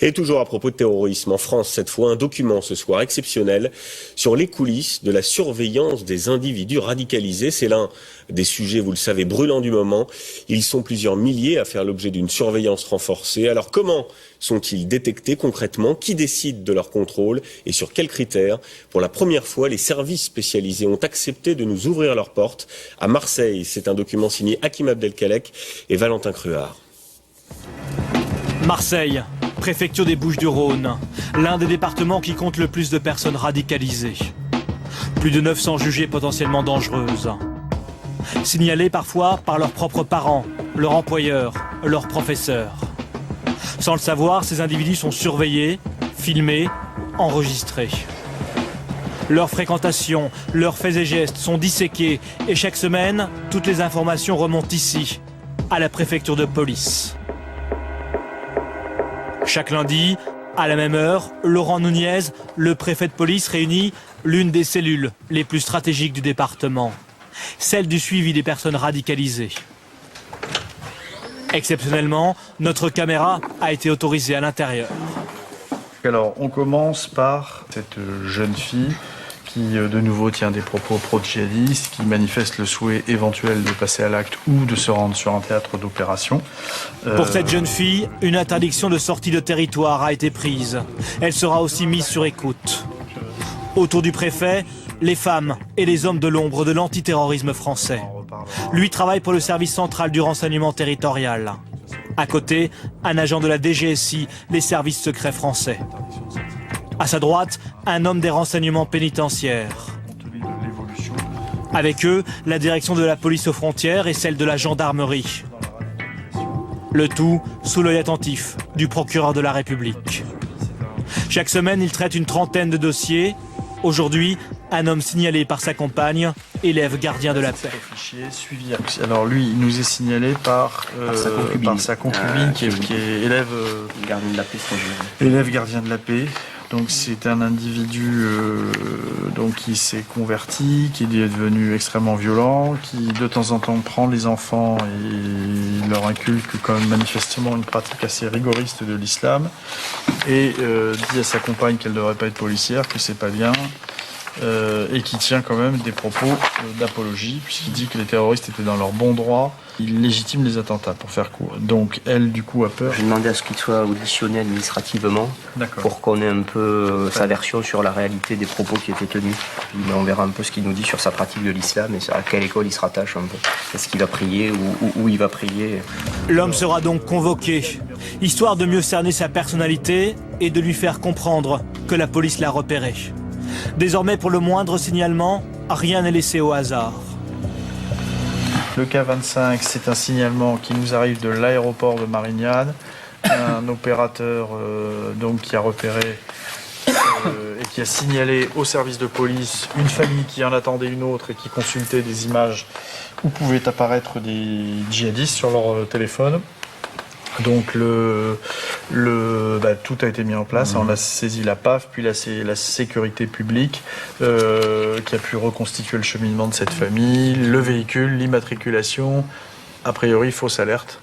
Et toujours à propos de terrorisme, en France, cette fois, un document ce soir exceptionnel sur les coulisses de la surveillance des individus radicalisés. C'est l'un des sujets, vous le savez, brûlants du moment. Ils sont plusieurs milliers à faire l'objet d'une surveillance renforcée. Alors comment sont-ils détectés concrètement? Qui décide de leur contrôle et sur quels critères? Pour la première fois, les services spécialisés ont accepté de nous ouvrir leurs portes. À Marseille, c'est un document signé Hakim Abdelkalek et Valentin Cruard. Marseille, préfecture des Bouches-du-Rhône, l'un des départements qui compte le plus de personnes radicalisées. Plus de 900 jugées potentiellement dangereuses. Signalées parfois par leurs propres parents, leur employeur, leurs professeurs. Sans le savoir, ces individus sont surveillés, filmés, enregistrés. Leurs fréquentations, leurs faits et gestes sont disséqués et chaque semaine, toutes les informations remontent ici, à la préfecture de police. Chaque lundi, à la même heure, Laurent Nunez, le préfet de police, réunit l'une des cellules les plus stratégiques du département, celle du suivi des personnes radicalisées. Exceptionnellement, notre caméra a été autorisée à l'intérieur. Alors, on commence par cette jeune fille qui, de nouveau, tient des propos pro-djihadistes, qui manifeste le souhait éventuel de passer à l'acte ou de se rendre sur un théâtre d'opération. Pour cette jeune fille, une interdiction de sortie de territoire a été prise. Elle sera aussi mise sur écoute. Autour du préfet, les femmes et les hommes de l'ombre de l'antiterrorisme français. Lui travaille pour le service central du renseignement territorial. À côté, un agent de la DGSI, les services secrets français. À sa droite, un homme des renseignements pénitentiaires. Avec eux, la direction de la police aux frontières et celle de la gendarmerie. Le tout sous l'œil attentif du procureur de la République. Chaque semaine, il traite une trentaine de dossiers. Aujourd'hui, un homme signalé par sa compagne, élève gardien de la paix. Alors lui, il nous est signalé par sa concubine qui est élève gardien de la paix. Élève gardien de la paix. Donc c'est un individu qui s'est converti, qui est devenu extrêmement violent, qui de temps en temps prend les enfants et leur inculque quand même manifestement une pratique assez rigoriste de l'islam et dit à sa compagne qu'elle ne devrait pas être policière, que c'est pas bien. Et qui tient quand même des propos d'apologie, puisqu'il dit que les terroristes étaient dans leur bon droit. Il légitime les attentats, pour faire court. Donc elle, du coup, a peur. J'ai demandé à ce qu'il soit auditionné administrativement pour qu'on ait un peu sa version sur la réalité des propos qui étaient tenus. Puis, on verra un peu ce qu'il nous dit sur sa pratique de l'islam et à quelle école il se rattache un peu. Est-ce qu'il va prier ou où il va prier? L'homme sera donc convoqué, histoire de mieux cerner sa personnalité et de lui faire comprendre que la police l'a repéré. Désormais, pour le moindre signalement, rien n'est laissé au hasard. Le cas 25, c'est un signalement qui nous arrive de l'aéroport de Marignane. Un opérateur qui a repéré et qui a signalé au service de police une famille qui en attendait une autre et qui consultait des images où pouvaient apparaître des djihadistes sur leur téléphone. Donc tout a été mis en place. On a saisi la PAF, puis la sécurité publique qui a pu reconstituer le cheminement de cette famille, le véhicule, l'immatriculation, a priori fausse alerte.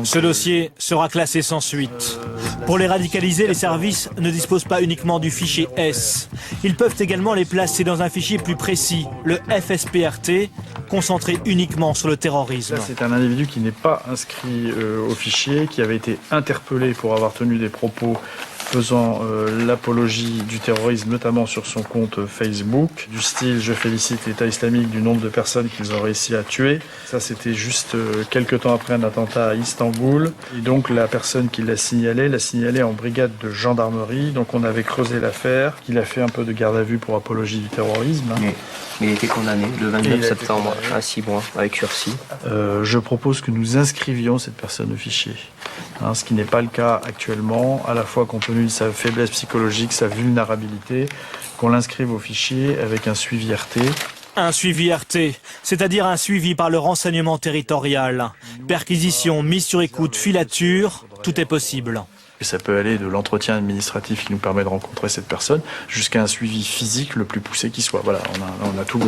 Ce dossier sera classé sans suite. Pour les radicaliser, les services ne disposent pas uniquement du fichier S. Ils peuvent également les placer dans un fichier plus précis, le FSPRT, concentré uniquement sur le terrorisme. Là, c'est un individu qui n'est pas inscrit au fichier, qui avait été interpellé pour avoir tenu des propos faisant l'apologie du terrorisme, notamment sur son compte Facebook, du style « Je félicite l'État islamique du nombre de personnes qu'ils ont réussi à tuer ». Ça, c'était juste quelques temps après un attentat à Istanbul. Et donc, la personne qui l'a signalé en brigade de gendarmerie. Donc, on avait creusé l'affaire, qu'il a fait un peu de garde à vue pour apologie du terrorisme. Mais il a été condamné le 29 septembre à 6 mois avec sursis. Je propose que nous inscrivions cette personne au fichier. Ce qui n'est pas le cas actuellement, à la fois compte tenu de sa faiblesse psychologique, sa vulnérabilité, qu'on l'inscrive au fichier avec un suivi RT. Un suivi RT, c'est-à-dire un suivi par le renseignement territorial. Perquisition, mise sur écoute, filature, tout est possible. Et ça peut aller de l'entretien administratif qui nous permet de rencontrer cette personne jusqu'à un suivi physique le plus poussé qui soit. Voilà, on a tout.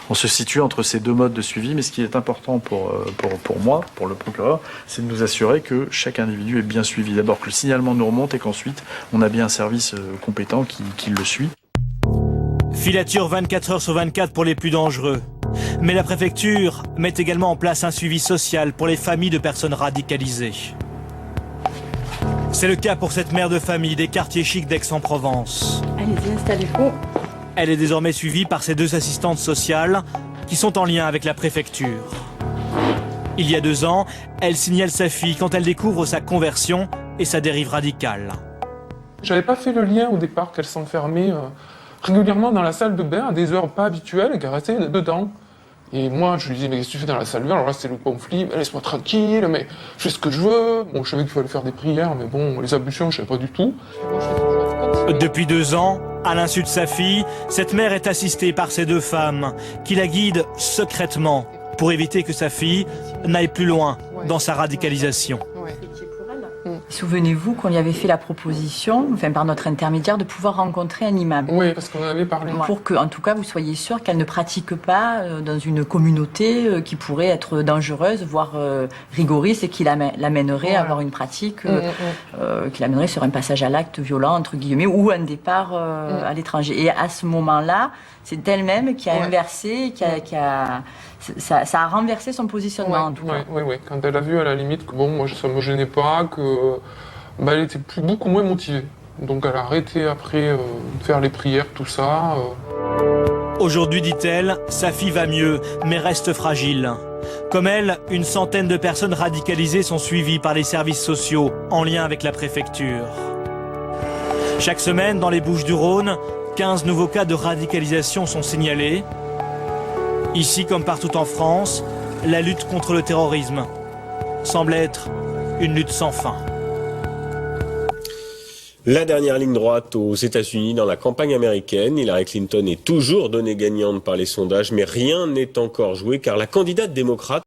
On se situe entre ces deux modes de suivi, mais ce qui est important pour moi, pour le procureur, c'est de nous assurer que chaque individu est bien suivi. D'abord que le signalement nous remonte et qu'ensuite on a bien un service compétent qui le suit. Filature 24 heures sur 24 pour les plus dangereux. Mais la préfecture met également en place un suivi social pour les familles de personnes radicalisées. C'est le cas pour cette mère de famille des quartiers chics d'Aix-en-Provence. Allez-y, installez-vous. Elle est désormais suivie par ses 2 assistantes sociales qui sont en lien avec la préfecture. Il y a 2 ans, elle signale sa fille quand elle découvre sa conversion et sa dérive radicale. J'avais pas fait le lien au départ qu'elle s'enfermait régulièrement dans la salle de bain à des heures pas habituelles et qu'elle restait dedans. Et moi, je lui disais, mais qu'est-ce que tu fais dans la salle de bain? Alors là, c'est le conflit, laisse-moi tranquille, mais je fais ce que je veux. Bon, je savais qu'il fallait faire des prières, mais bon, les ablutions, je savais pas du tout. Depuis 2 ans, à l'insu de sa fille, cette mère est assistée par ces 2 femmes qui la guident secrètement pour éviter que sa fille n'aille plus loin dans sa radicalisation. Souvenez-vous qu'on lui avait fait la proposition, par notre intermédiaire, de pouvoir rencontrer un imam. Oui, parce qu'on en avait parlé. Pour que, en tout cas, vous soyez sûr qu'elle ne pratique pas dans une communauté qui pourrait être dangereuse, voire rigoriste, et qui l'amènerait à avoir une pratique qui l'amènerait sur un passage à l'acte violent, entre guillemets, ou un départ à l'étranger. Et à ce moment-là, c'est elle-même qui a inversé, ça a renversé son positionnement, en tout cas. Oui. Quand elle a vu, à la limite, que bon, moi, ça me gênait pas, que elle était beaucoup moins motivée. Donc elle a arrêté après de faire les prières, tout ça. Aujourd'hui, dit-elle, sa fille va mieux, mais reste fragile. Comme elle, une centaine de personnes radicalisées sont suivies par les services sociaux en lien avec la préfecture. Chaque semaine, dans les Bouches-du-Rhône, 15 nouveaux cas de radicalisation sont signalés. Ici, comme partout en France, la lutte contre le terrorisme semble être une lutte sans fin. La dernière ligne droite aux États-Unis dans la campagne américaine. Hillary Clinton est toujours donnée gagnante par les sondages, mais rien n'est encore joué car la candidate démocrate